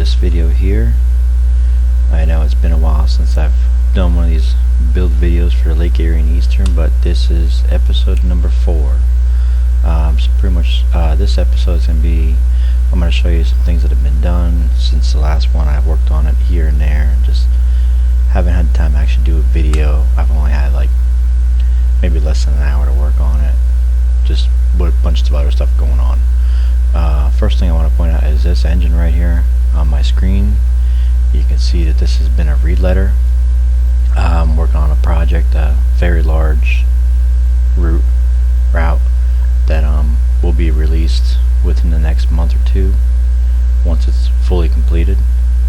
this video here. I know it's been a while since I've done one of these build videos for Lake Erie and Eastern, but this is episode number 4. So pretty much this episode is going to be, I'm going to show you some things that have been done since the last one. I've worked on it here and there, and just haven't had time to actually do a video. I've only had like maybe less than an hour to work on it, just with a bunch of other stuff going on. First thing I want to point out is this engine right here on my screen. You can see that this has been a read letter. I'm working on a project, a very large route that will be released within the next month or two once it's fully completed.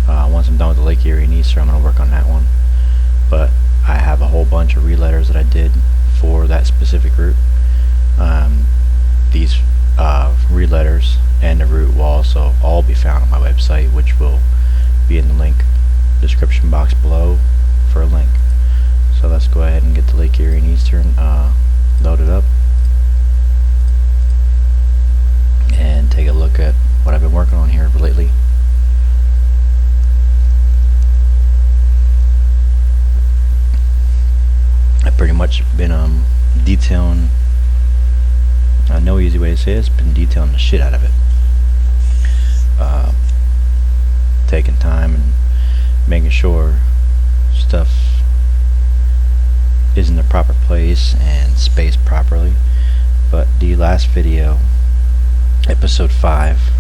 Once I'm done with the Lake Erie and Eastern, I'm going to work on that one. But I have a whole bunch of read letters that I did for that specific route. These read letters and the route will also all be found on my website, which will be in the link description box below for a link. So let's go ahead and get the Lake Erie and Eastern loaded up and take a look at what I've been working on here lately. I've pretty much been detailing, no easy way to say it, it's been detailing the shit out of it. Taking time and making sure stuff is in the proper place and spaced properly. But the last video, episode 5,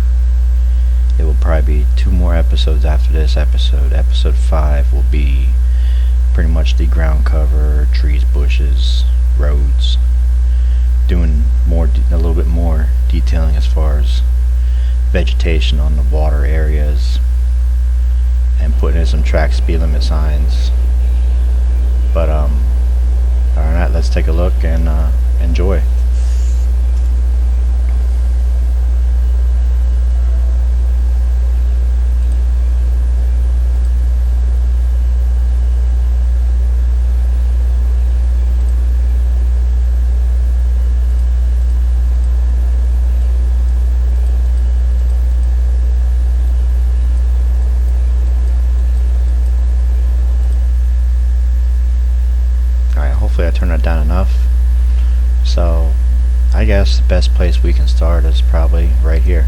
it will probably be 2 more episodes after this episode. Episode 5 will be pretty much the ground cover, trees, bushes, roads, doing a little bit more detailing as far as vegetation on the water areas and putting in some track speed limit signs. But alright, let's take a look and enjoy. I turned it down enough. So I guess the best place we can start is probably right here.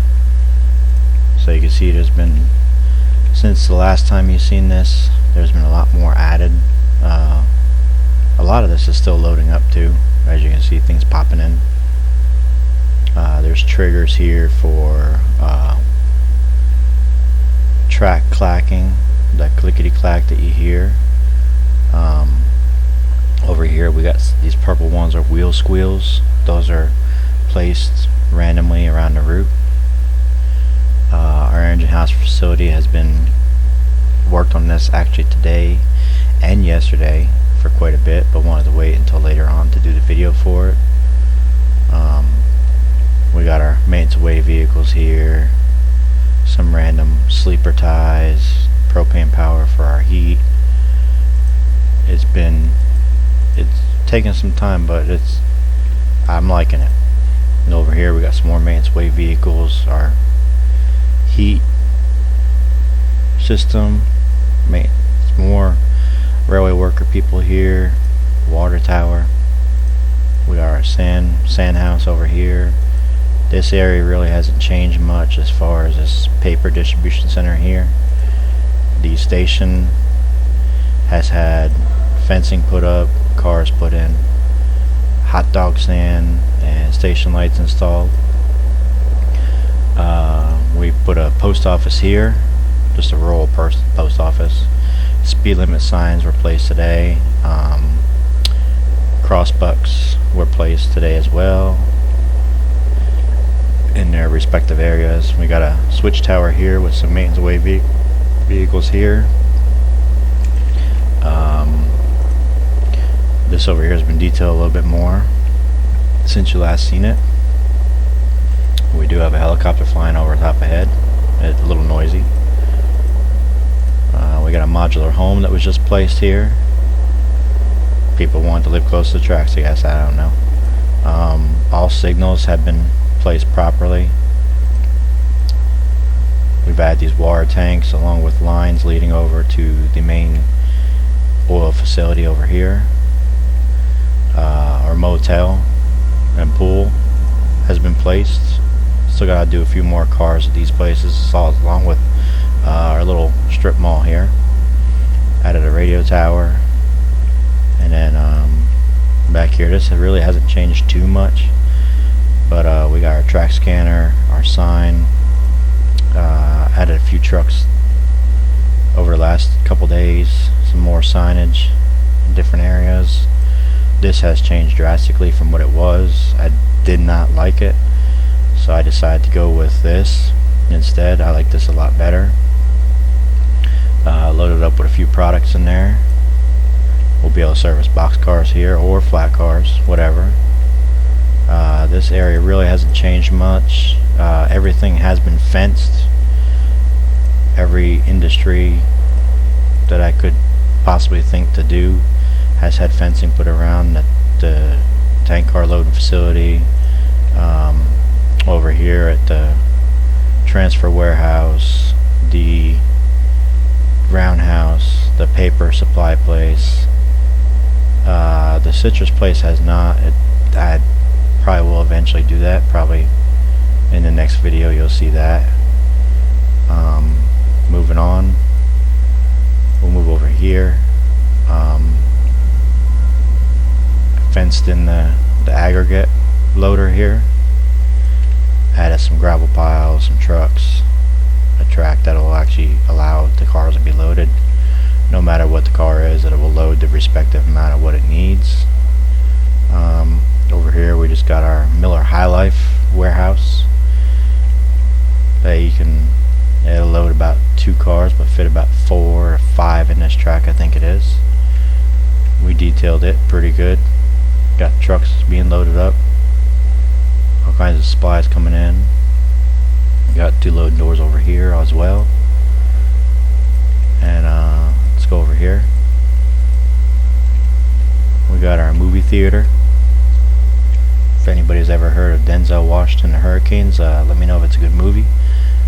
So you can see there's been, since the last time you've seen this, there's been a lot more added. A lot of this is still loading up too, as you can see things popping in. There's triggers here for track clacking, that clickety clack that you hear. Over here we got these purple ones are wheel squeals. Those are placed randomly around the route. Our engine house facility has been worked on this actually today and yesterday for quite a bit, but wanted to wait until later on to do the video for it. We got our maintenance away vehicles here, some random sleeper ties, propane power for our heat. It's taking some time, but I'm liking it. And over here we got some more maintenance way vehicles, our heat system, more railway worker people here, water tower. We got our sand house over here. This area really hasn't changed much as far as this paper distribution center here. The station has had fencing put up, cars put in, hot dog stand, and station lights installed. We put a post office here, just a rural post office. Speed limit signs were placed today. Crossbucks were placed today as well in their respective areas. We got a switch tower here with some maintenance away vehicles here. This over here has been detailed a little bit more since you last seen it. We do have a helicopter flying over top ahead. It's a little noisy. We got a modular home that was just placed here. People wanted to live close to the tracks, I guess, I don't know. All signals have been placed properly. We've had these water tanks along with lines leading over to the main oil facility over here. Our motel and pool has been placed. Still gotta do a few more cars at these places, along with our little strip mall here. Added a radio tower, and then back here, this really hasn't changed too much, but we got our track scanner, our sign. Added a few trucks over the last couple days, some more signage in different areas. This has changed drastically from what it was. I did not like it, so I decided to go with this instead. I like this a lot better. Loaded up with a few products in there. We'll be able to service box cars here or flat cars, whatever. This area really hasn't changed much. Everything has been fenced. Every industry that I could possibly think to do has had fencing put around the tank car loading facility. Over here at the transfer warehouse, the roundhouse, the paper supply place. The citrus place has not. I probably will eventually do that. Probably in the next video you'll see that. Moving on, we'll move over here. Fenced in the aggregate loader here. Added some gravel piles, some trucks, a track that will actually allow the cars to be loaded. No matter what the car is, it will load the respective amount of what it needs. Over here we just got our Miller High Life warehouse. It'll load about 2 cars, but fit about 4 or 5 in this track, I think it is. We detailed it pretty good. Got trucks being loaded up. All kinds of supplies coming in. We got 2 loading doors over here as well. And let's go over here. We got our movie theater. If anybody's ever heard of Denzel Washington and Hurricanes, let me know if it's a good movie.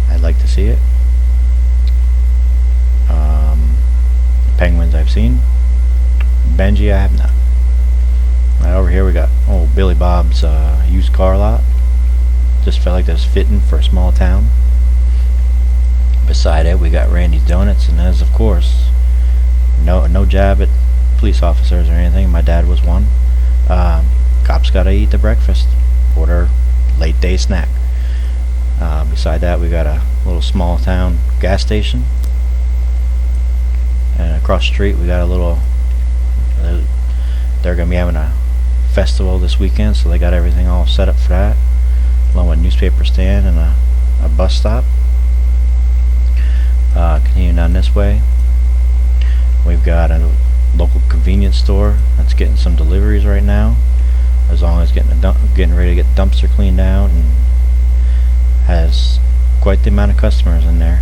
I'd like to see it. Penguins I've seen. Benji I have not. Right over here we got old Billy Bob's used car lot. Just felt like that was fitting for a small town. Beside it we got Randy's Donuts, and as of course no jab at police officers or anything. My dad was one. Cops gotta eat the breakfast, order late day snack. Beside that we got a little small town gas station, and across the street we got a little they're gonna be having a festival this weekend, so they got everything all set up for that, along with a newspaper stand and a bus stop. Continuing down this way, we've got a local convenience store that's getting some deliveries right now, as long as getting ready to get the dumpster cleaned out, and has quite the amount of customers in there.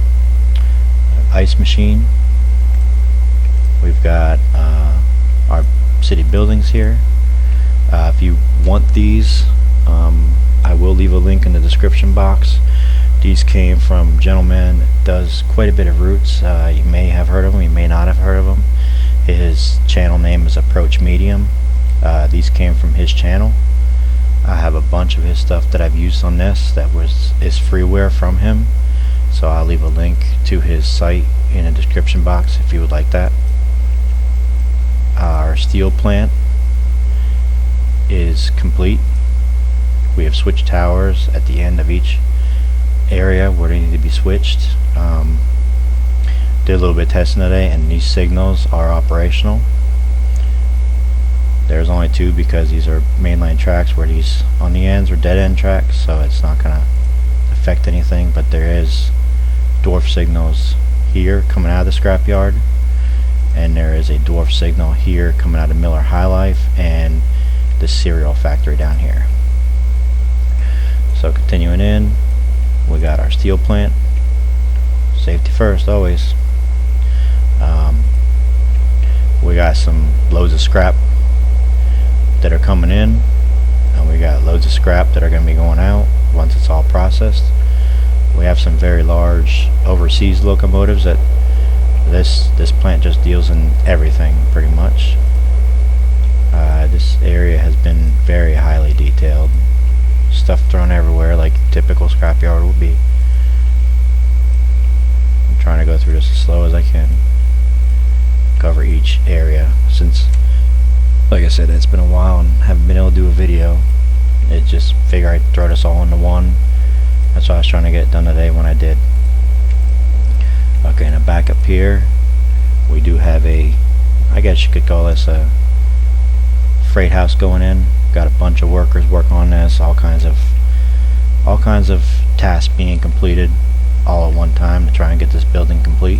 Ice machine. We've got our city buildings here. If you want these, I will leave a link in the description box. These came from a gentleman that does quite a bit of routes. You may have heard of him, you may not have heard of him. His channel name is Approach Medium. These came from his channel. I have a bunch of his stuff that I've used on this that is freeware from him, so I'll leave a link to his site in the description box if you would like that. Our steel plant is complete. We have switch towers at the end of each area where they need to be switched. Did a little bit of testing today, and these signals are operational. There's only 2 because these are mainline tracks, where these on the ends are dead end tracks, so it's not going to affect anything. But there is dwarf signals here coming out of the scrapyard, and there is a dwarf signal here coming out of Miller High Life and the cereal factory down here. So continuing in, we got our steel plant. Safety first always. We got some loads of scrap that are coming in, and we got loads of scrap that are going to be going out once it's all processed. We have some very large overseas locomotives that this plant just deals in everything pretty much. This area has been very highly detailed. Stuff thrown everywhere like typical scrapyard would be. I'm trying to go through this as slow as I can. Cover each area since, like I said, it's been a while and haven't been able to do a video. It just figured I'd throw this all into one. That's why I was trying to get it done today when I did. Okay, now back up here we do have a, I guess you could call this a freight house going in. Got a bunch of workers working on this, all kinds of tasks being completed all at one time to try and get this building complete.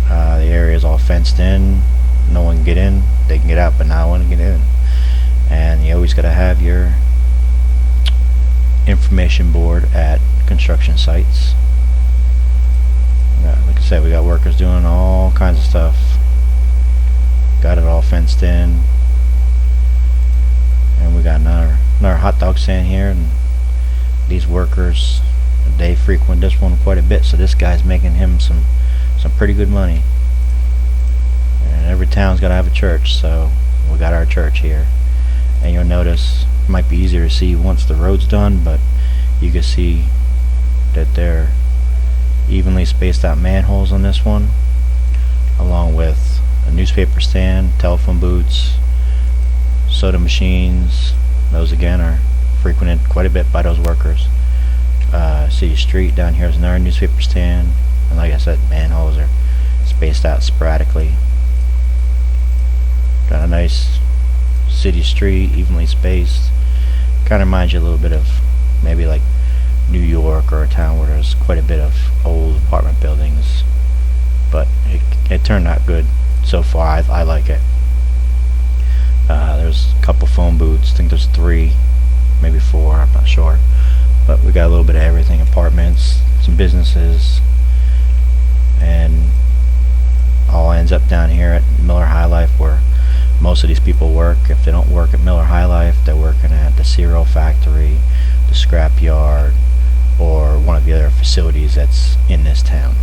The area is all fenced in. No one can get in. They can get out, but no one can get in. And you always got to have your information board at construction sites. Like I said, we got workers doing all kinds of stuff. Got it all fenced in. And we got another hot dog stand here, and these workers, they frequent this one quite a bit, so this guy's making him some pretty good money. And every town's got to have a church, so we got our church here. And you'll notice, it might be easier to see once the road's done, but you can see that they're evenly spaced out manholes on this one, along with a newspaper stand, telephone booths, soda machines. Those again are frequented quite a bit by those workers. City Street down here is another newspaper stand, and like I said, manholes are spaced out sporadically. Got a nice city street, evenly spaced. Kind of reminds you a little bit of maybe like New York, or a town where there's quite a bit of old apartment buildings. But it turned out good so far. I like it. There's a couple phone booths. I think there's 3, maybe 4. I'm not sure. But we got a little bit of everything: apartments, some businesses, and all ends up down here at Miller High Life, where most of these people work. If they don't work at Miller High Life, they're working at the cereal factory, the scrap yard, or one of the other facilities that's in this town.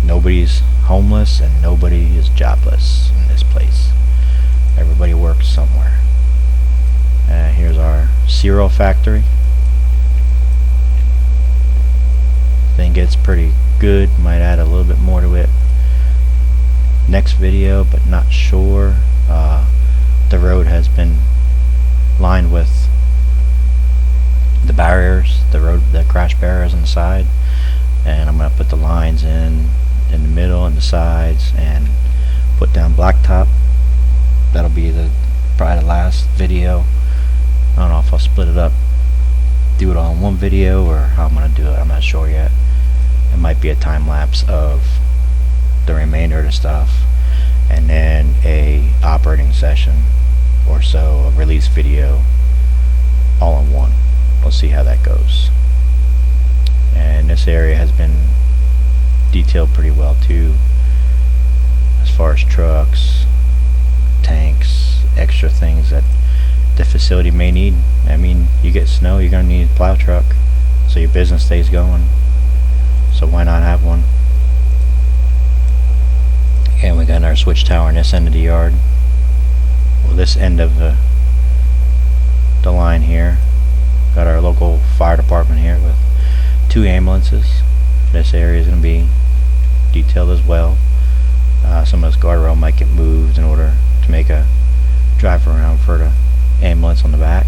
Nobody's homeless and nobody is jobless in this place. Everybody works somewhere. Here's our cereal factory. Think it's pretty good. Might add a little bit more to it next video, but not sure. The road has been lined with the barriers, the crash barriers on the side, and I'm going to put the lines in the middle and the sides, and put down blacktop. That'll be probably the last video. I don't know if I'll split it up, do it all in one video, or how I'm going to do it. I'm not sure yet. It might be a time lapse of the remainder of the stuff, and then a operating session or so, a release video, all in one. We'll see how that goes. And this area has been detailed pretty well too, as far as trucks, tanks, extra things that the facility may need. I mean, you get snow, you're going to need a plow truck, so your business stays going. So why not have one? And we got our switch tower in this end of the yard. Well, this end of the line here, got our local fire department here with 2 ambulances. This area is going to be detailed as well. Some of this guardrail might get moved in order to make a drive around for the ambulance on the back.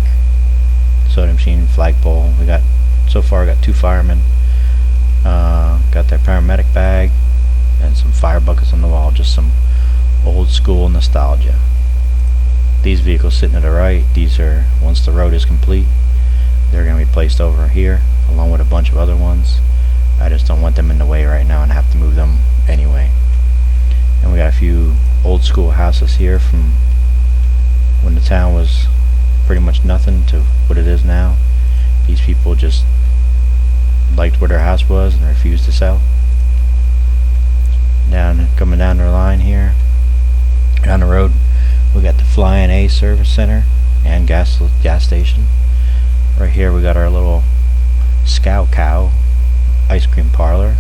Soda machine, flagpole. So far we got 2 firemen. Got their paramedic bag and some fire buckets on the wall. Just some old school nostalgia. These vehicles sitting to the right, these are, once the road is complete, they're going to be placed over here along with a bunch of other ones. I just don't want them in the way right now and have to move them anyway. And we got a few old school houses here from when the town was pretty much nothing to what it is now. These people just liked where their house was and refused to sell. Coming down the line here, down the road, we got the Flying A service center and gas station. Right here we got our little Scout Cow ice cream parlor.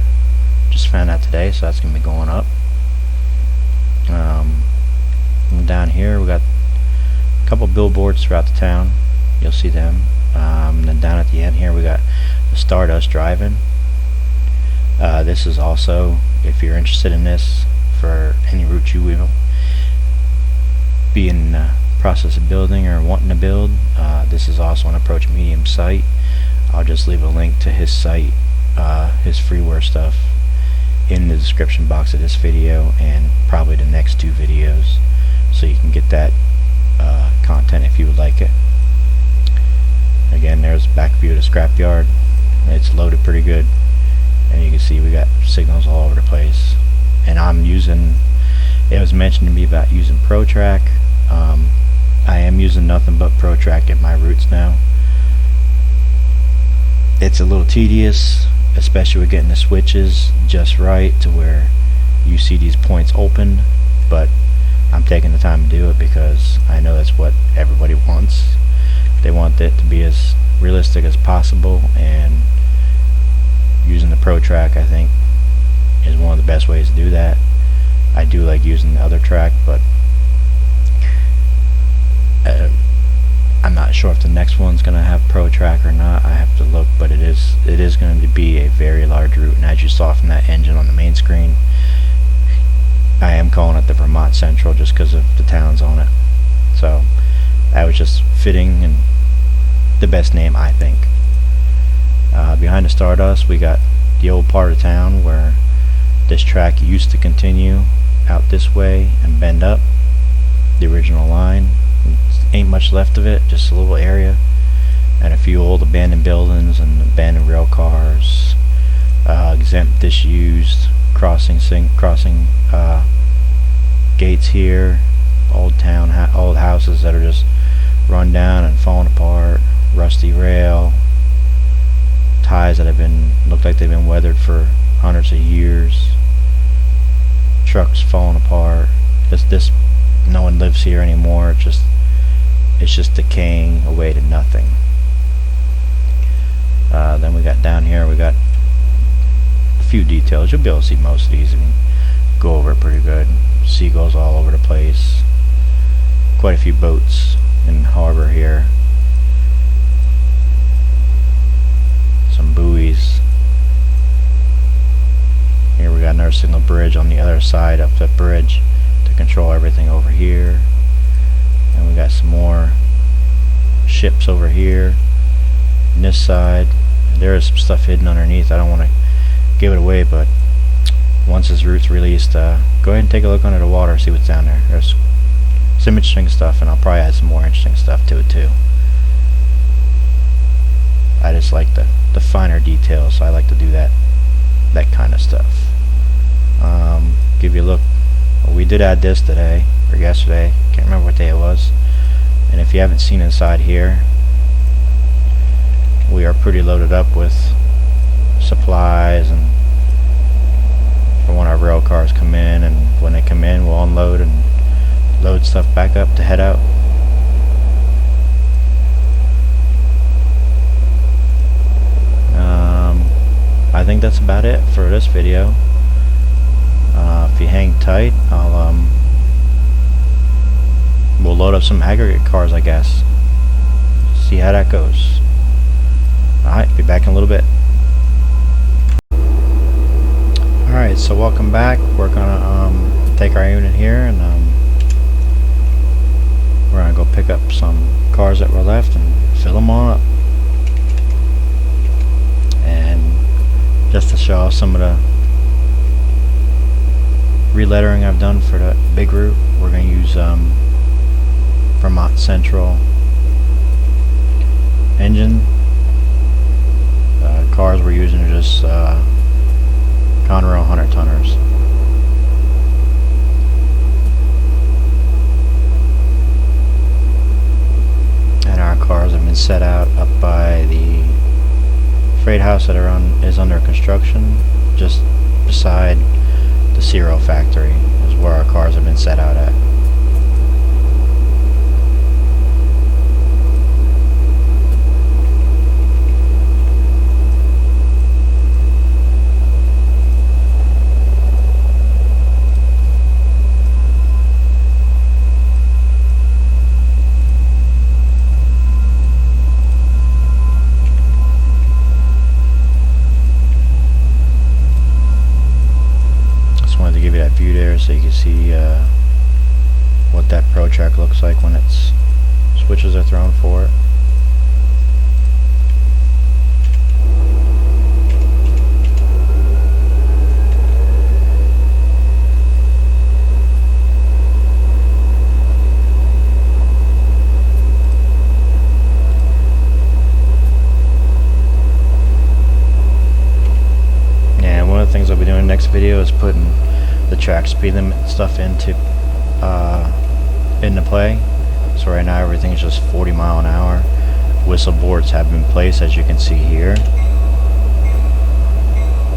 Just found out today, so that's gonna be going up. And down here we got a couple billboards throughout the town. You'll see them. And then down at the end here we got the Stardust Drive-In. This is also, if you're interested in this for any route you will be in the process of building or wanting to build, this is also an Approach Medium site. I'll just leave a link to his site, his freeware stuff, in the description box of this video and probably the next two videos, so you can get that content if you would like it. Again, there's back view of the scrapyard. It's loaded pretty good, and you can see we got signals all over the place. And I'm using, it was mentioned to me about using ProTrack. I am using nothing but ProTrack in my routes now. It's a little tedious, especially with getting the switches just right to where you see these points open, but I'm taking the time to do it because I know that's what everybody wants. They want it to be as realistic as possible, and using the ProTrack, I think, is one of the best ways to do that. I do like using the other track, but I'm not sure if the next one's gonna have ProTrack or not. I have to look, but it is going to be a very large route, and as you saw from that engine on the main screen, I am calling it the Vermont Central just because of the towns on it. So that was just fitting and the best name, I think. Behind the Stardust we got the old part of town where this track used to continue out this way and bend up the original line. Ain't much left of it, just a little area and a few old abandoned buildings and abandoned rail cars, exempt disused crossing gates here, old houses that are just run down and falling apart, rusty rail, ties that look like they've been weathered for hundreds of years, trucks falling apart. This no one lives here anymore. It's just decaying away to nothing. Then we got down here, we got a few details. You'll be able to see most of these and go over it pretty good. Seagulls all over the place. Quite a few boats in the harbor here. Some buoys. Here we got another signal bridge on the other side of the bridge to control everything over here. And we got some more ships over here on this side. There is some stuff hidden underneath. I don't want to give it away, but once this route's released, go ahead and take a look under the water, see what's down there. There's some interesting stuff, and I'll probably add some more interesting stuff to it too. I just like the finer details, so I like to do that kind of stuff. Give you a look. Well, we did add this today or yesterday, can't remember what day it was. And if you haven't seen inside here, we are pretty loaded up with supplies, and for when our rail cars come in, and when they come in we'll unload and load stuff back up to head out. I think that's about it for this video. If you hang tight, we'll load up some aggregate cars, I guess. See how that goes. Alright, be back in a little bit. Alright, so welcome back. We're gonna take our unit here, and we're gonna go pick up some cars that were left and fill them on up. And just to show off some of the relettering I've done for the big route, we're going to use Vermont Central engine. Cars we're using are just Conrail 100-tonners. And our cars have been set out up by the freight house that is under construction, just beside the Ciro factory is where our cars have been set out at. so you can see what that Pro track looks like when its switches are thrown for it. Things I'll be doing in the next video is putting the track speed limit stuff into play. So right now everything's just 40 mile an hour. Whistle boards have been placed, as you can see here,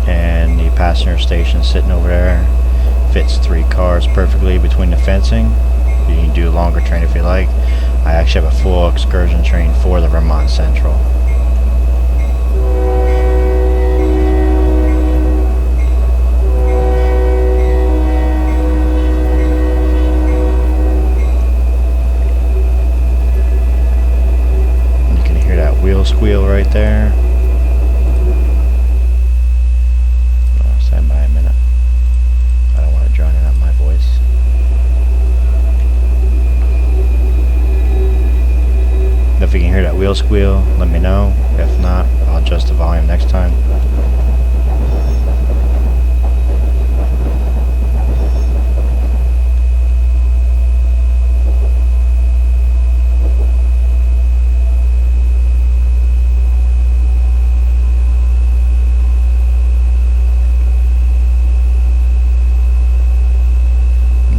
and the passenger station sitting over there fits 3 cars perfectly between the fencing. You can do a longer train if you like. I actually have a full excursion train for the Vermont Central. Wheel squeal right there. Oh, stand by a minute. I don't want to drown out my voice. If you can hear that wheel squeal, let me know. If not, I'll adjust the volume next time.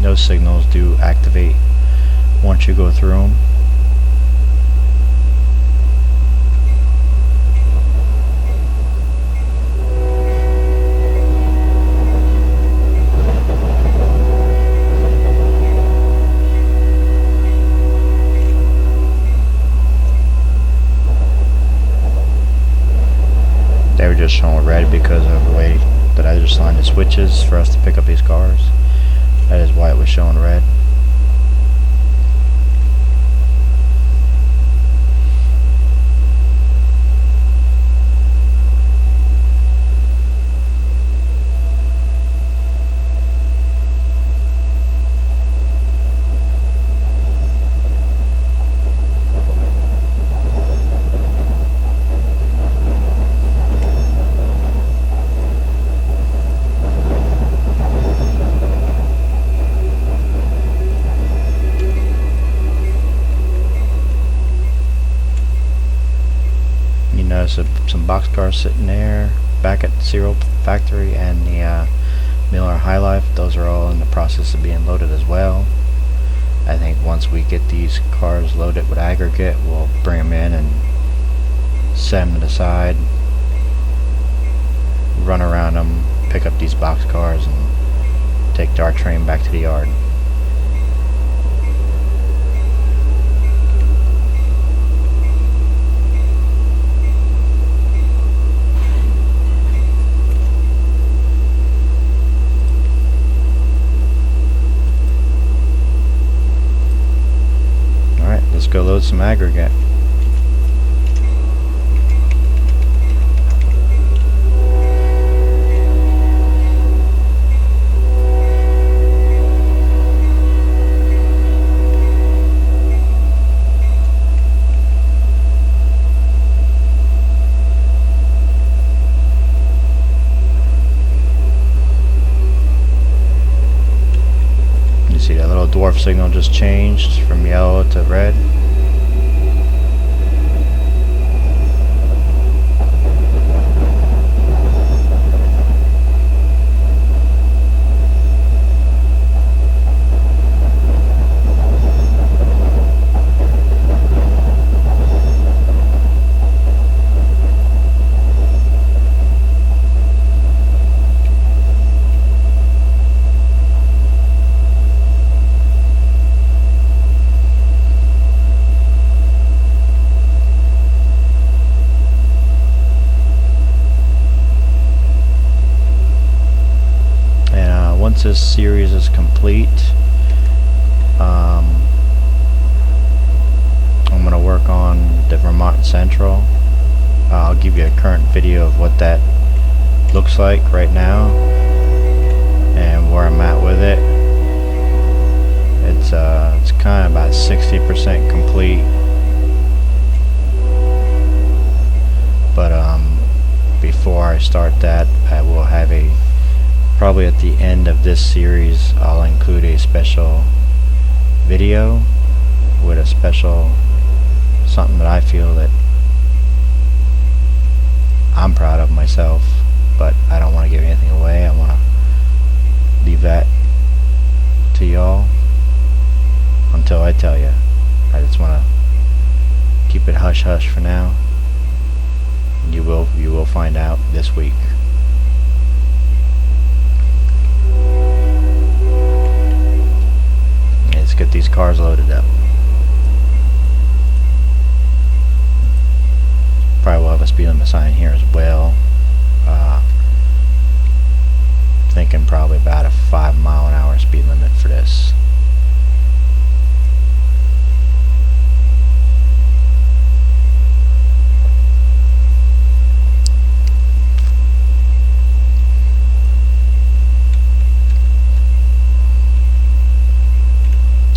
Those signals do activate once you go through them. They were just showing red because of the way that I just lined the switches for us to pick up these cars. That is why it was showing red. Some boxcars sitting there back at the Serial Factory and the Miller High Life. Those are all in the process of being loaded as well. I think once we get these cars loaded with aggregate, we'll bring them in and set them to the side, run around them, pick up these boxcars, and take our train back to the yard. Let's go load some aggregate. You see that little dwarf signal just changed from yellow to red. Once this series is complete, I'm going to work on the Vermont Central. I'll give you a current video of what that looks like right now and where I'm at with it. this series, I'll include a special video with a special something that I feel that I'm proud of myself, but I don't want to give anything away. I want to leave that to y'all until I tell you. I just want to keep it hush hush for now. You will find out this week. Let's get these cars loaded up. Probably will have a speed limit sign here as well. Thinking probably about a 5-mile-an-hour speed limit for this.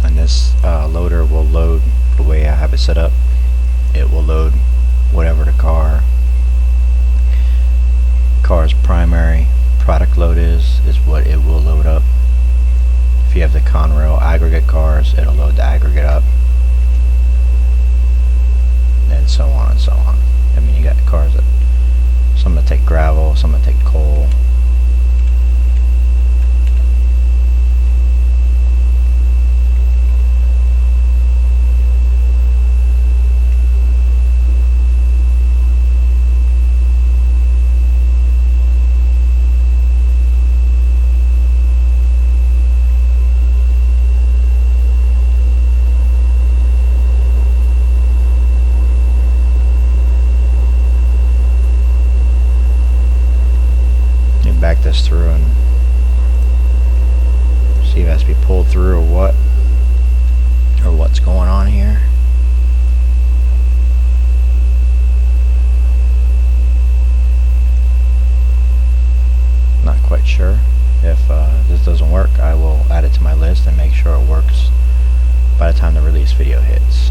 And this loader will load the way I have it set up. It will load whatever the car's primary product load is what it will load up. If you have the Conrail aggregate cars, it'll load the aggregate up, and so on and so on. I mean, you got cars that some that take gravel, some that take coal. Back this through and see if it has to be pulled through or what's going on here. Not quite sure. If this doesn't work, I will add it to my list and make sure it works by the time the release video hits.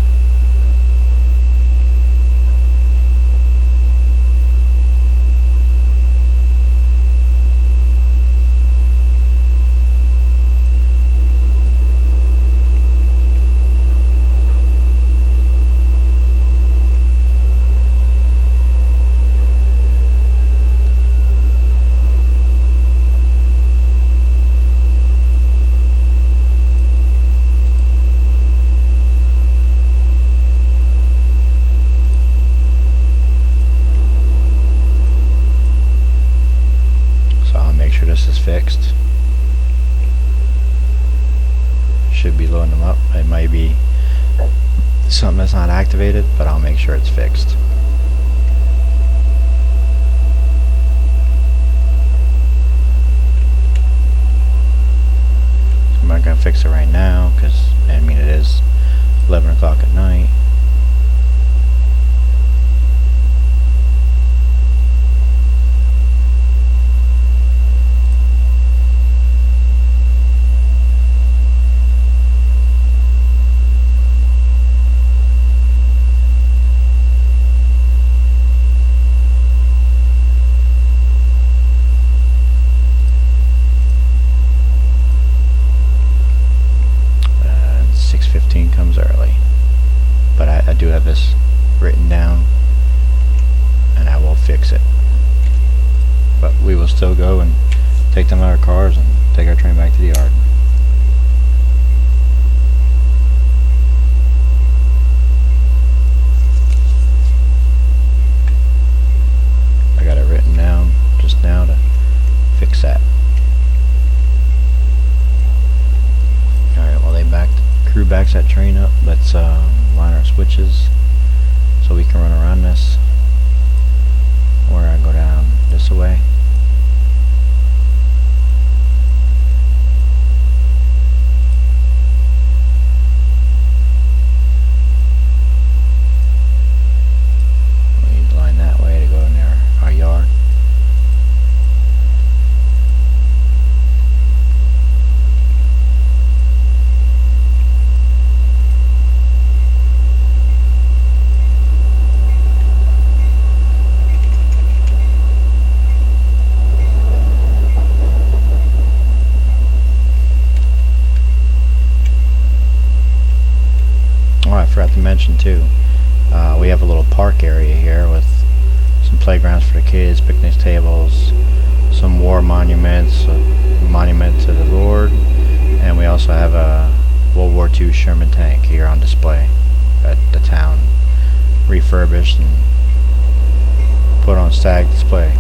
This is fixed. Should be loading them up. It might be something that's not activated, but I'll make sure it's fixed. I'm not gonna fix it right now because I mean it is 11 o'clock at night. Comes early, but I do have this written down and I will fix it, but we will still go and take them out of our cars and take our train back to the yard. I got it written down just now to fix that. Alright, well, crew backs that train up. Let's line our switches so we can run around this. Or I go down this way. We need to line that way to go in our yard. forgot to mention too, we have a little park area here with some playgrounds for the kids, picnic tables, some war monuments, a monument to the Lord, and we also have a World War II Sherman tank here on display at the town, refurbished and put on stag display.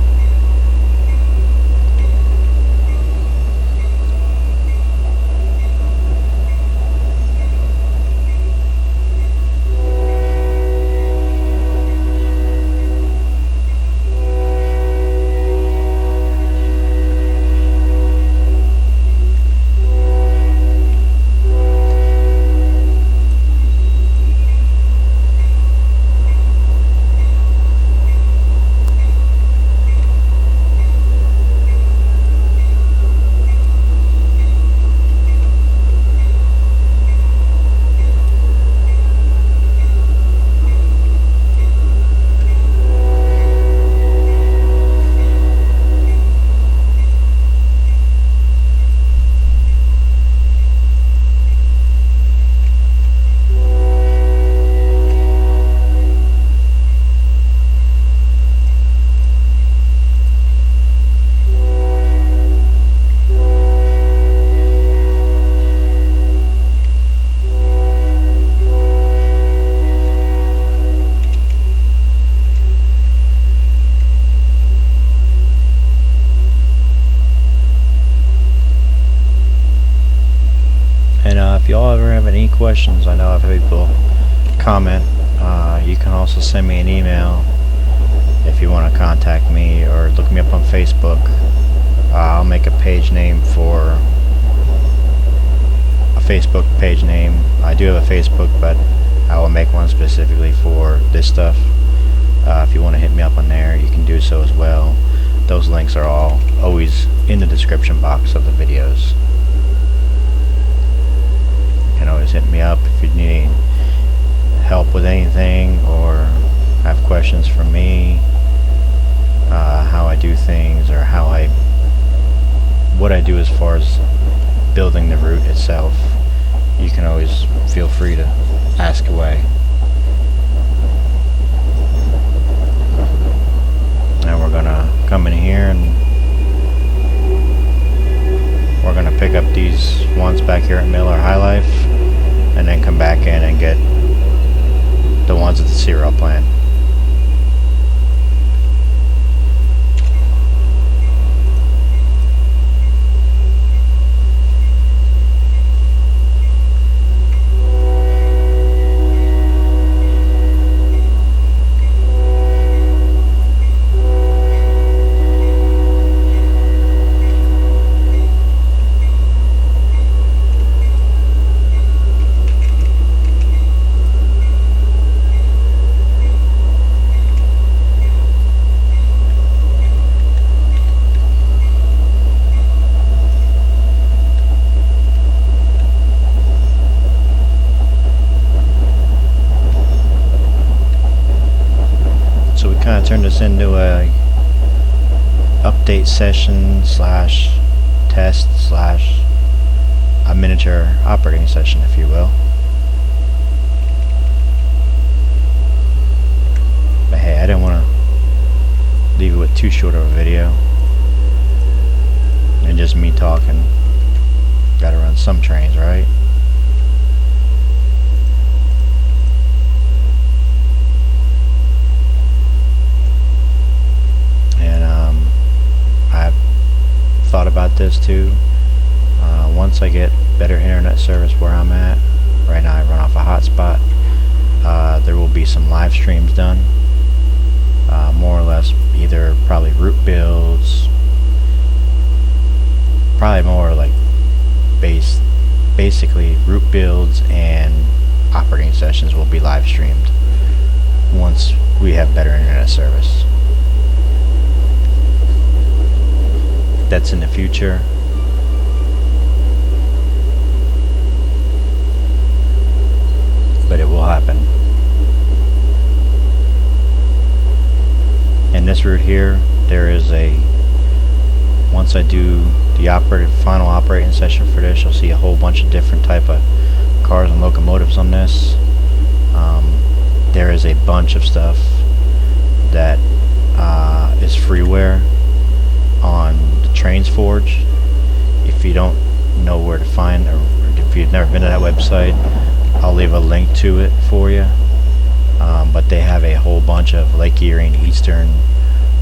And if y'all ever have any questions, I know I've had people comment. You can also send me an email if you want to contact me, or look me up on Facebook. I'll make a page name for a Facebook page name. I do have a Facebook, but I will make one specifically for this stuff. If you want to hit me up on there, you can do so as well. Those links are all always in the description box of the videos. You can always hit me up if you need help with anything, or have questions for me, how I do things, or what I do as far as building the route itself. You can always feel free to ask away. Now we're gonna come in here and we're gonna pick up these ones back here at Miller High Life, and then come back in and get the ones at the cereal plant. Turn this into a update session slash test slash a miniature operating session, if you will. But hey, I didn't want to leave it with too short of a video and just me talking. Gotta run some trains, right? Thought about this too. Once I get better internet service where I'm at, right now I run off a hotspot, there will be some live streams done, more or less either probably route builds, probably more like basically route builds and operating sessions will be live streamed once we have better internet service. That's in the future. But it will happen. In this route here, there is once I do the final operating session for this, you'll see a whole bunch of different type of cars and locomotives on this. There is a bunch of stuff that is freeware on the Trainz Forge. If you don't know where to find, or if you've never been to that website, I'll leave a link to it for you. But they have a whole bunch of Lake Erie and Eastern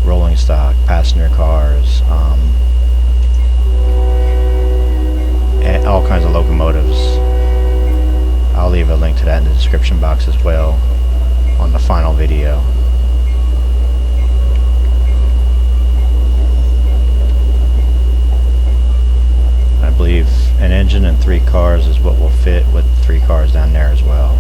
rolling stock passenger cars, and all kinds of locomotives. I'll leave a link to that in the description box as well on the final video. I believe an engine and 3 cars is what will fit with 3 cars down there as well.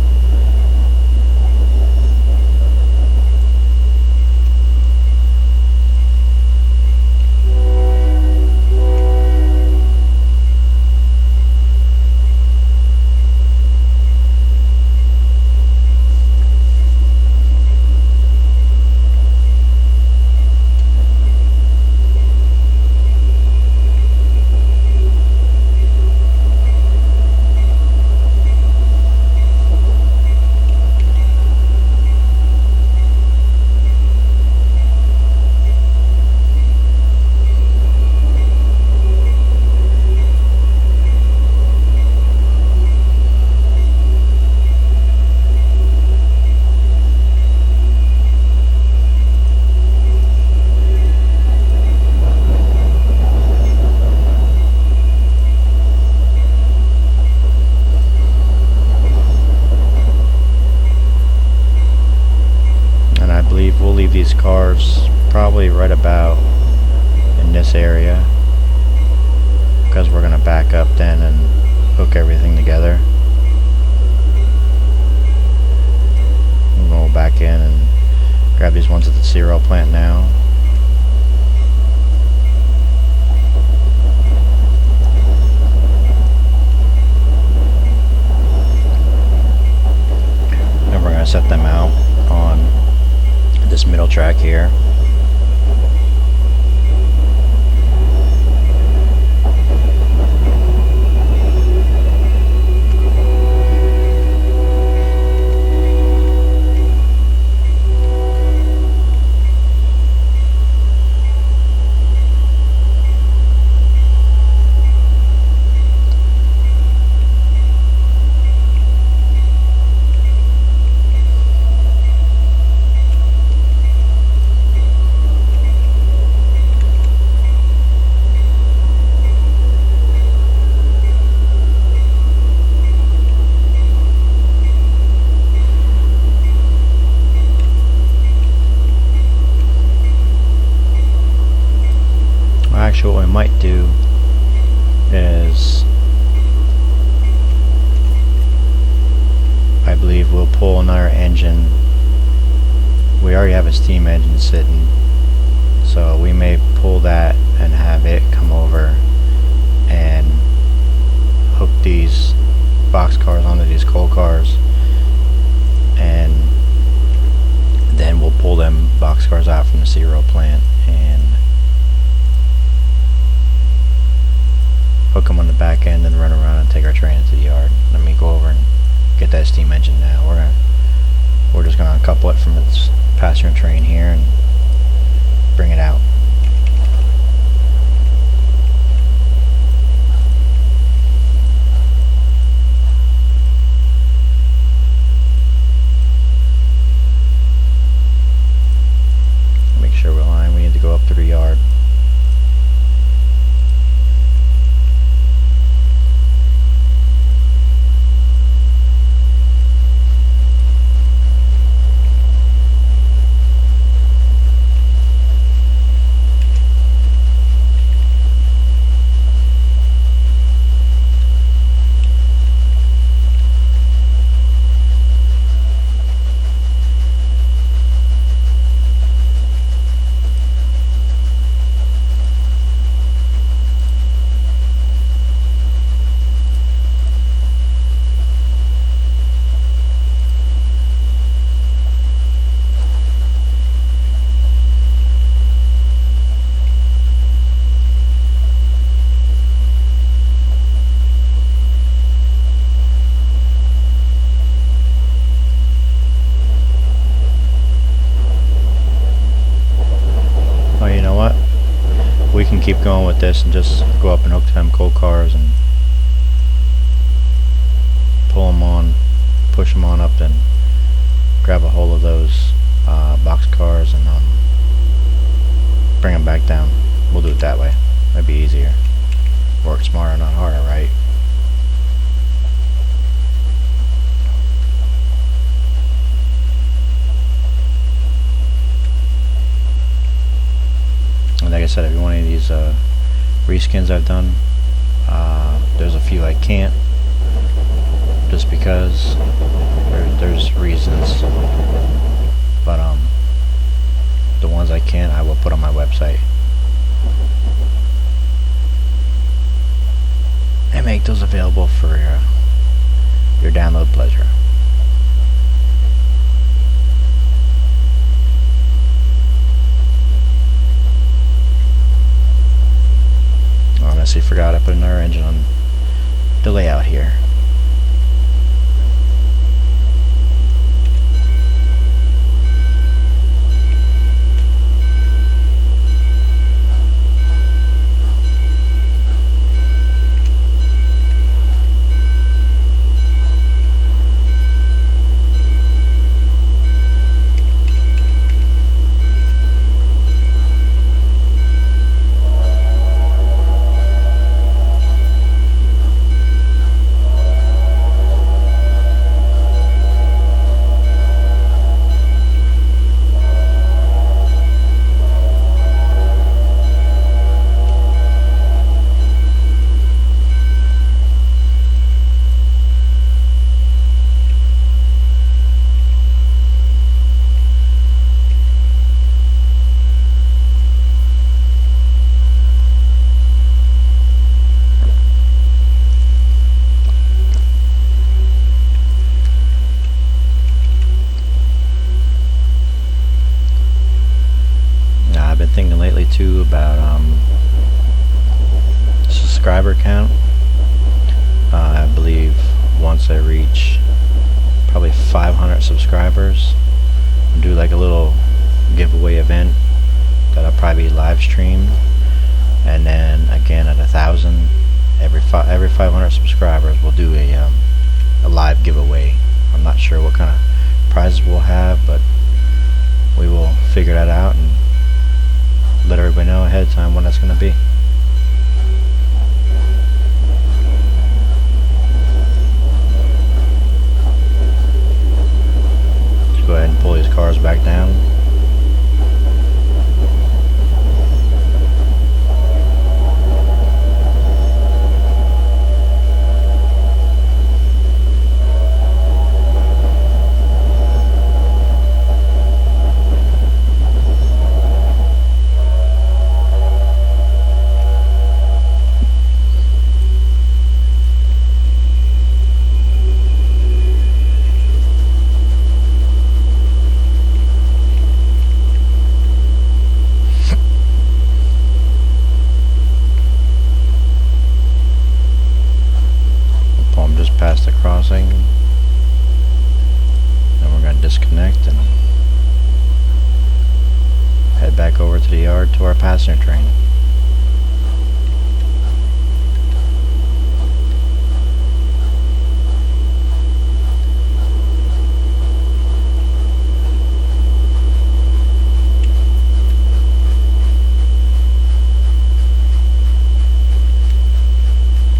We'll leave these cars probably right about in this area, because we're going to back up then and hook everything together. We'll go back in and grab these ones at the cereal plant now. And we're going to set them out on this middle track here. Actually, what we might do is, I believe we'll pull another engine. We already have a steam engine sitting, so we may pull that and have it come over and hook these box cars onto these coal cars, and then we'll pull them box cars out from the cereal plant and hook them on the back end and run around and take our train into the yard. Let me go over and get that steam engine now. We're just gonna uncouple it from its passenger train here and bring it out. Make sure we're aligned. We need to go up through the yard. keep going with this and just go up and hook to them cold cars and pull them on, push them on up, and grab a hold of those box cars and bring them back down. We'll do it that way. That'd be easier. Work smarter, not harder, right? And like I said, if you want any of these reskins I've done, there's a few I can't, just because there's reasons. But the ones I can, I will put on my website and make those available for your download pleasure. Honestly, forgot I put another engine on the layout here. Thinking lately too about subscriber count. I believe once I reach probably 500 subscribers, I'll do like a little giveaway event that'll probably be live streamed, and then again at 1,000, every 500 subscribers we'll do a live giveaway. I'm not sure what kind of prizes we'll have, but we will figure that out and let everybody know ahead of time when that's going to be. Let's go ahead and pull these cars back down. Past the crossing, then we're going to disconnect and head back over to the yard to our passenger train.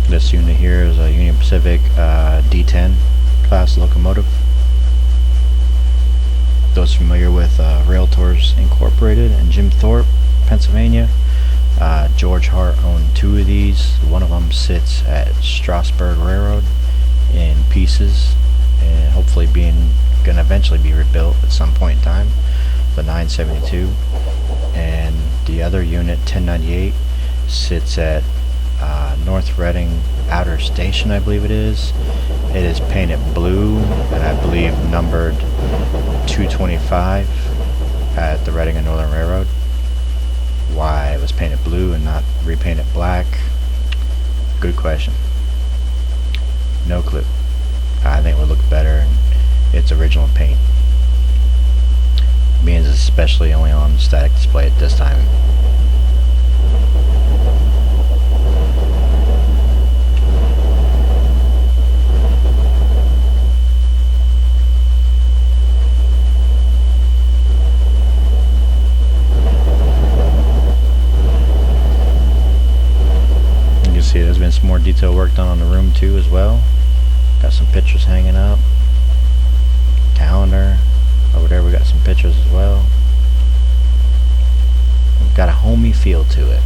This unit here is a Union Pacific D10 class locomotive. Those familiar with Railtours Incorporated and Jim Thorpe, Pennsylvania, George Hart owned two of these. One of them sits at Strasburg Railroad in pieces, and hopefully gonna eventually be rebuilt at some point in time, the 972. And the other unit, 1098, sits at North Reading Outer Station, I believe it is. It is painted blue and I believe numbered 225 at the Reading and Northern Railroad. Why it was painted blue and not repainted black? Good question. No clue. I think it would look better in its original paint, being especially only on static display at this time. too as well. Got some pictures hanging up. Calendar. Over there we got some pictures as well. We've got a homey feel to it.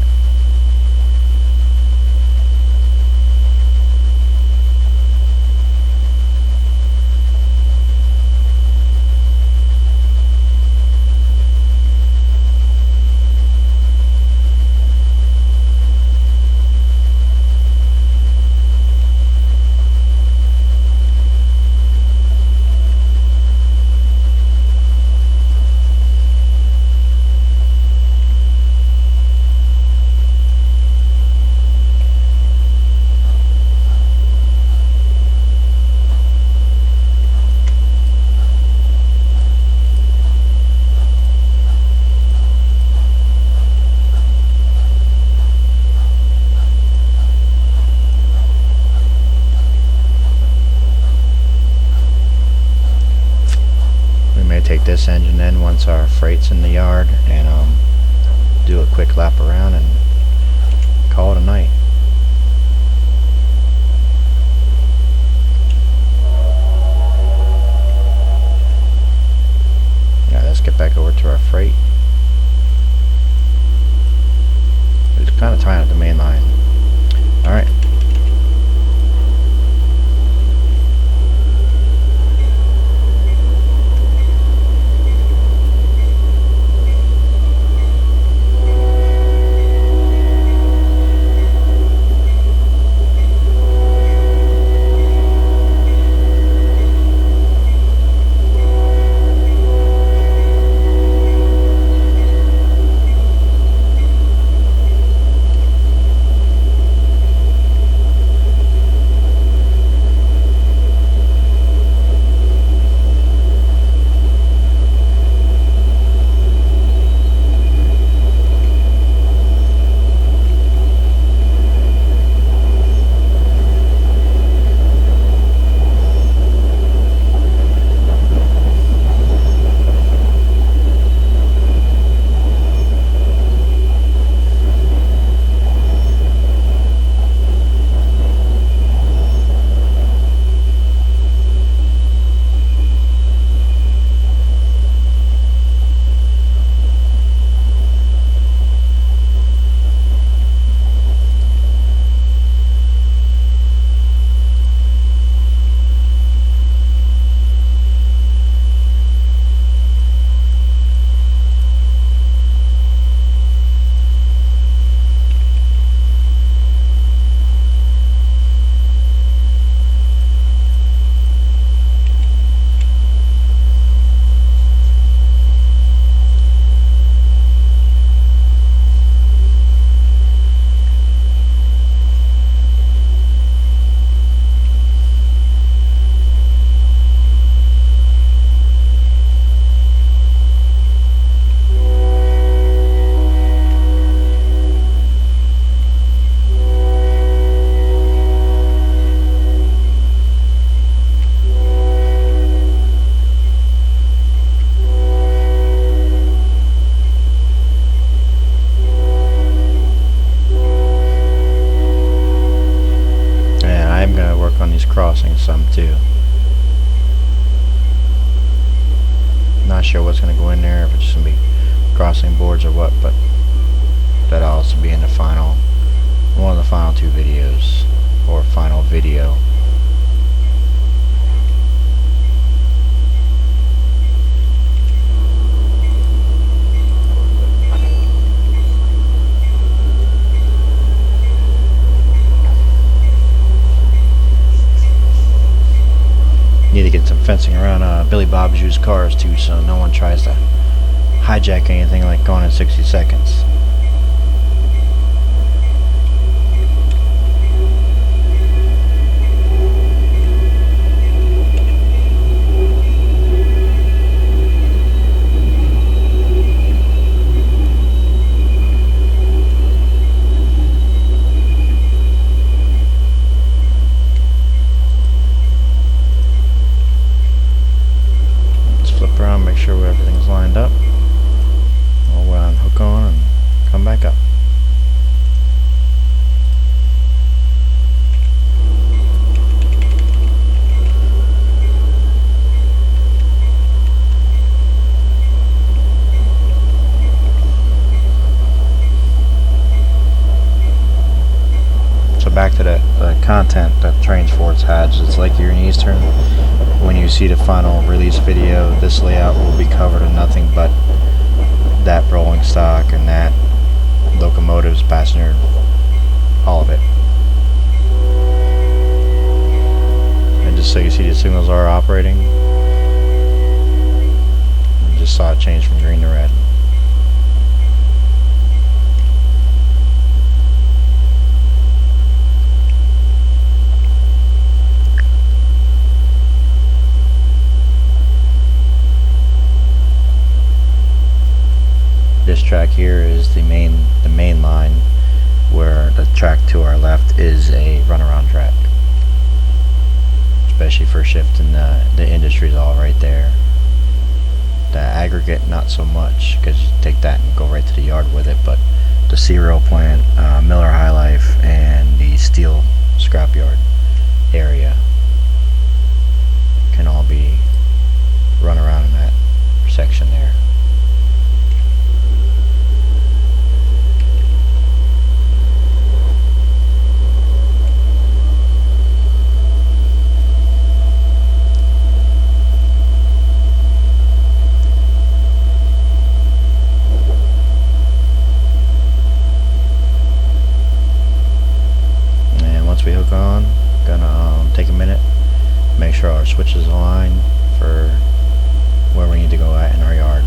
Take this engine in once our freight's in the yard and do a quick lap around and call it a night. Yeah, let's get back over to our freight. It's kind of tying up the main line. Alright. Crossing some too. Not sure what's going to go in there, if it's just going to be crossing boards or what, but that'll also be in the final, one of the final two videos, or final video. Need to get some fencing around Billy Bob's used cars too, so no one tries to hijack anything like Gone in 60 Seconds. Make sure everything's lined up. We'll hook on and content that Trainz has. It's Lake Erie and Eastern. When you see the final release video, this layout will be covered in nothing but that rolling stock and that locomotives, passenger, all of it. And just so you see the signals are operating, you just saw it change from green to red. This track here is the main line, where the track to our left is a runaround track. Especially for shifting the industry's all right there. The aggregate not so much, because you take that and go right to the yard with it, but the cereal plant, Miller High Life, and the steel scrapyard area can all be run around in that section there. We hook on, gonna take a minute, make sure our switches align for where we need to go at in our yard.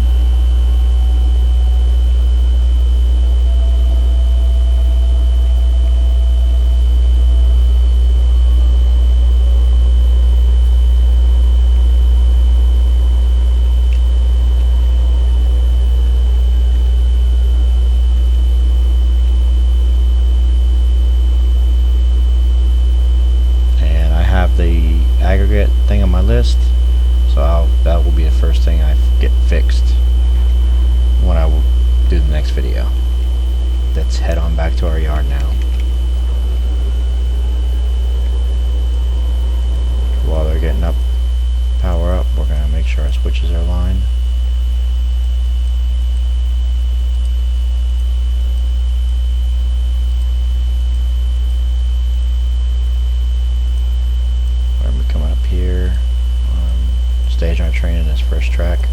The aggregate thing on my list, so that will be the first thing I get fixed when I will do the next video. Let's head on back to our yard now. While they're getting up, power up, we're going to make sure our switches are aligned. Here, stage our train in this first track.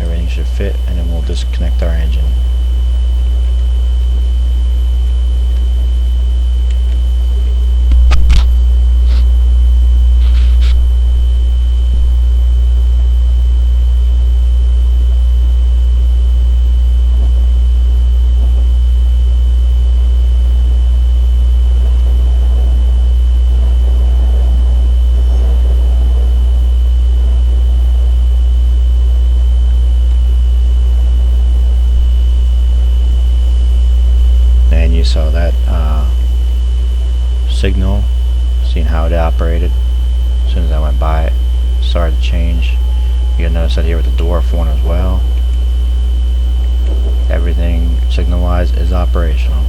Everything should fit, and then we'll disconnect our engine. You saw that signal, seeing how it operated. As soon as I went by it, started to change. You'll notice that here with the dwarf one as well. Everything signal-wise is operational,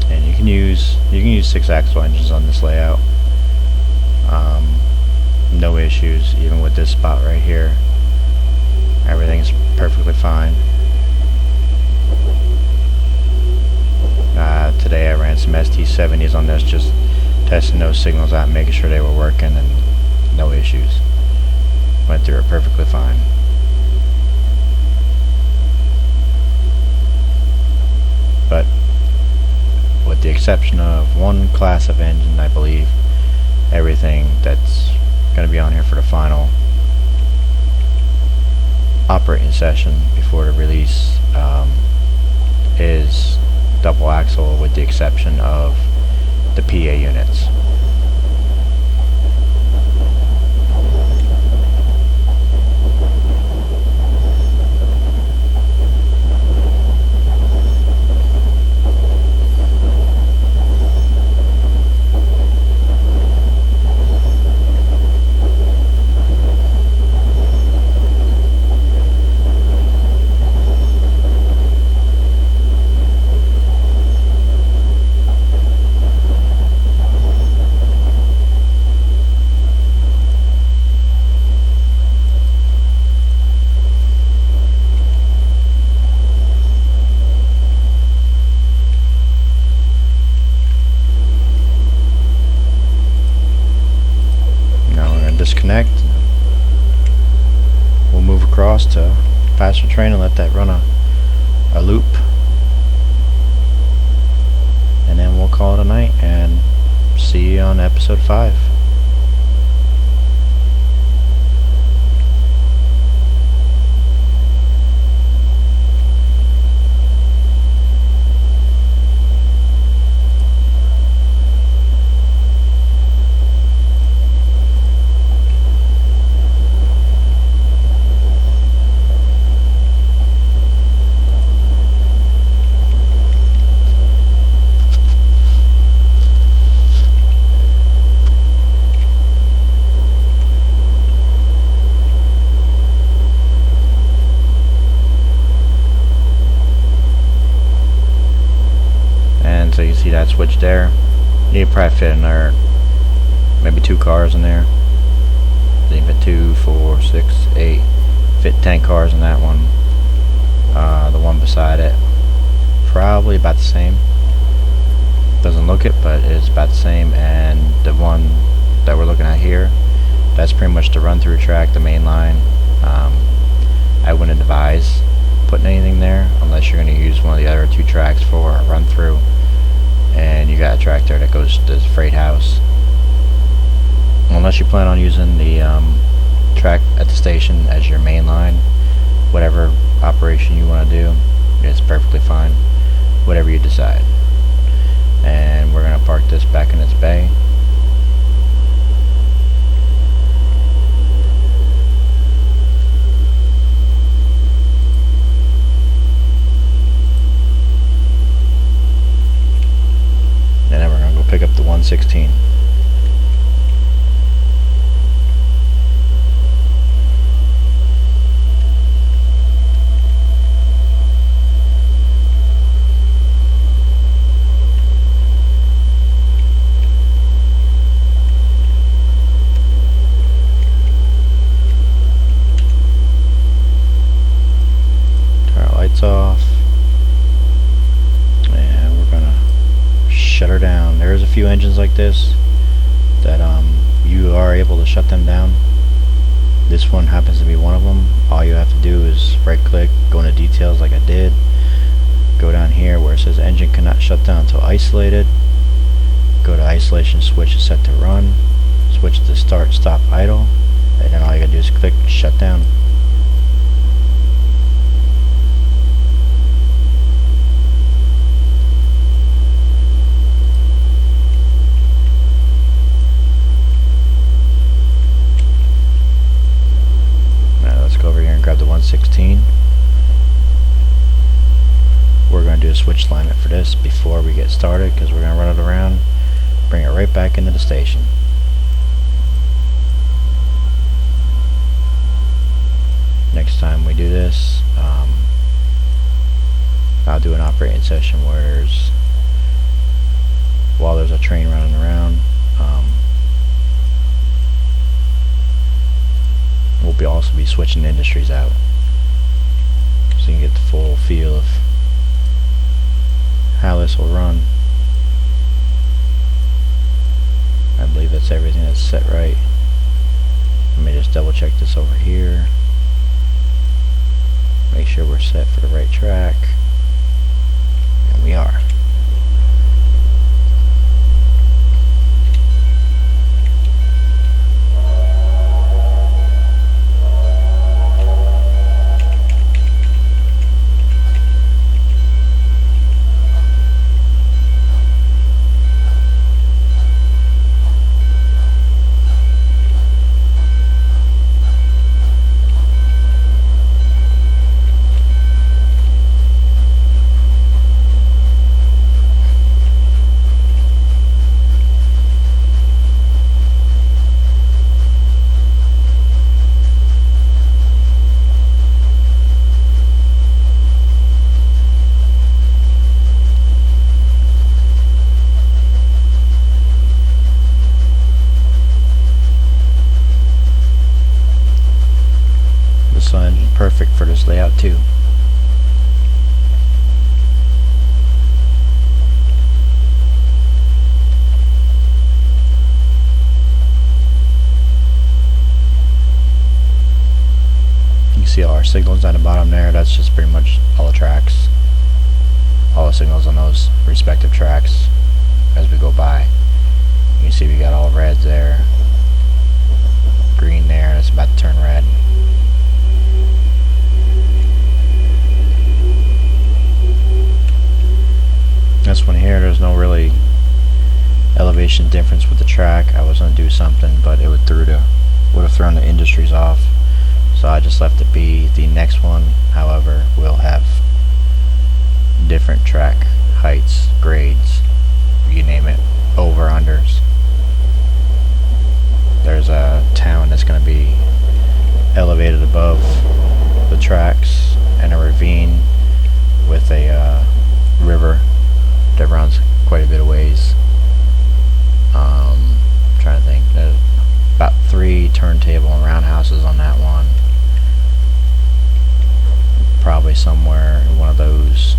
and you can use 6-axle engines on this layout. No issues, even with this spot right here. Everything's perfectly fine. Today I ran some ST70s on this, just testing those signals out, making sure they were working, and no issues. Went through it perfectly fine. But with the exception of one class of engine, I believe everything that's going to be on here for the final operating session before the release is double axle, with the exception of the PA units. faster train and let that run a loop, and then we'll call it a night and see you on episode 5. So you see that switch there. You could probably fit another, maybe 2 cars in there. So you can fit 2, 4, 6, 8, fit 10 cars in that one. The one beside it, probably about the same. Doesn't look it, but it's about the same. And the one that we're looking at here, that's pretty much the run-through track, the main line. I wouldn't advise putting anything there unless you're going to use one of the other 2 tracks for a run-through. And you got a track there that goes to the freight house. Unless you plan on using the track at the station as your main line, whatever operation you want to do, it's perfectly fine. Whatever you decide. And we're going to park this back in its bay. And then we're going to go pick up the 116. Turn our lights off. And we're going to shut her down. There's a few engines like this that you are able to shut them down. This one happens to be one of them. All you have to do is right click, go into details like I did, go down here where it says engine cannot shut down until isolated, go to isolation switch is set to run, switch to start stop idle, and then all you gotta do is click shut down. Over here and grab the 116. We're going to do a switch alignment for this before we get started because we're going to run it around, bring it right back into the station. Next time we do this, I'll do an operating session where while there's a train running around, we'll also be switching industries out so you can get the full feel of how this will run. I believe that's everything that's set right. Let me just double check this over here, make sure we're set for the right track, and we are. Perfect for this layout too. see all our signals down the bottom there. That's just pretty much all the tracks, all the signals on those respective tracks as we go by. You can see we got all reds there, green there, and it's about to turn red. This one here, there's no really elevation difference with the track. I was going to do something, but it would have thrown the industries off, so I just left it be. The next one, however, will have different track heights, grades, you name it, over unders. There's a town that's going to be elevated above the tracks, and a ravine with a river that runs quite a bit of ways. Trying to think, there's about 3 turntable and roundhouses on that one. Probably somewhere in one of those.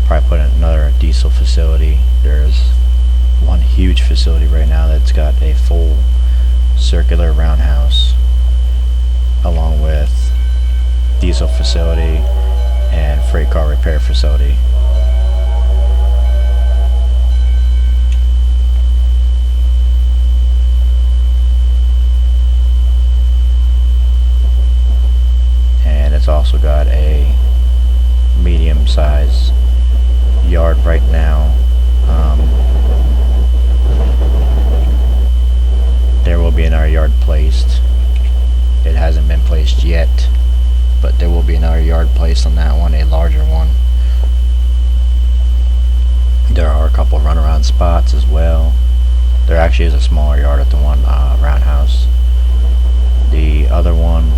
Probably put in another diesel facility. There's one huge facility right now that's got a full circular roundhouse, along with diesel facility and freight car repair facility. It's also got a medium-sized yard right now. There will be another yard placed. It hasn't been placed yet, but there will be another yard placed on that one, a larger one. There are a couple runaround spots as well. There actually is a smaller yard at the one roundhouse. The other one,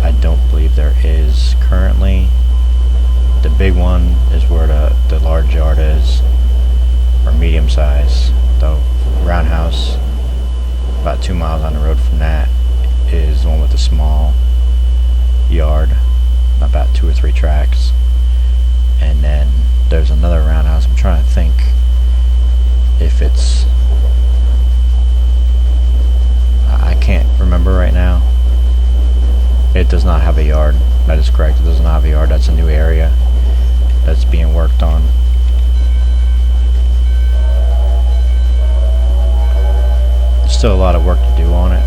I don't believe there is currently. The big one is where the large yard is, or medium size. The roundhouse, about 2 miles on the road from that, is the one with the small yard, about 2 or 3 tracks. And then there's another roundhouse. I'm trying to think if it's, I can't remember right now. It does not have a yard. That is correct. It does not have a yard. That's a new area that's being worked on. There's still a lot of work to do on it.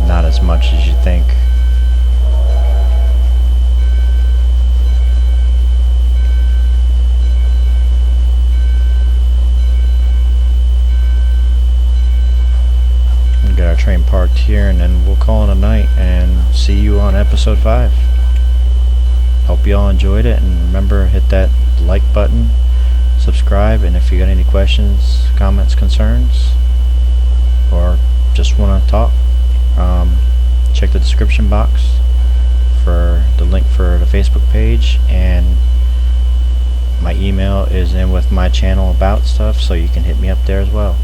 Not as much as you think. We'll get our train parked here, and then we'll call it a night and see you on episode 5. Hope you all enjoyed it, and remember, hit that like button, subscribe, and if you got any questions, comments, concerns, or just want to talk, check the description box for the link for the Facebook page, and my email is in with my channel about stuff, so you can hit me up there as well.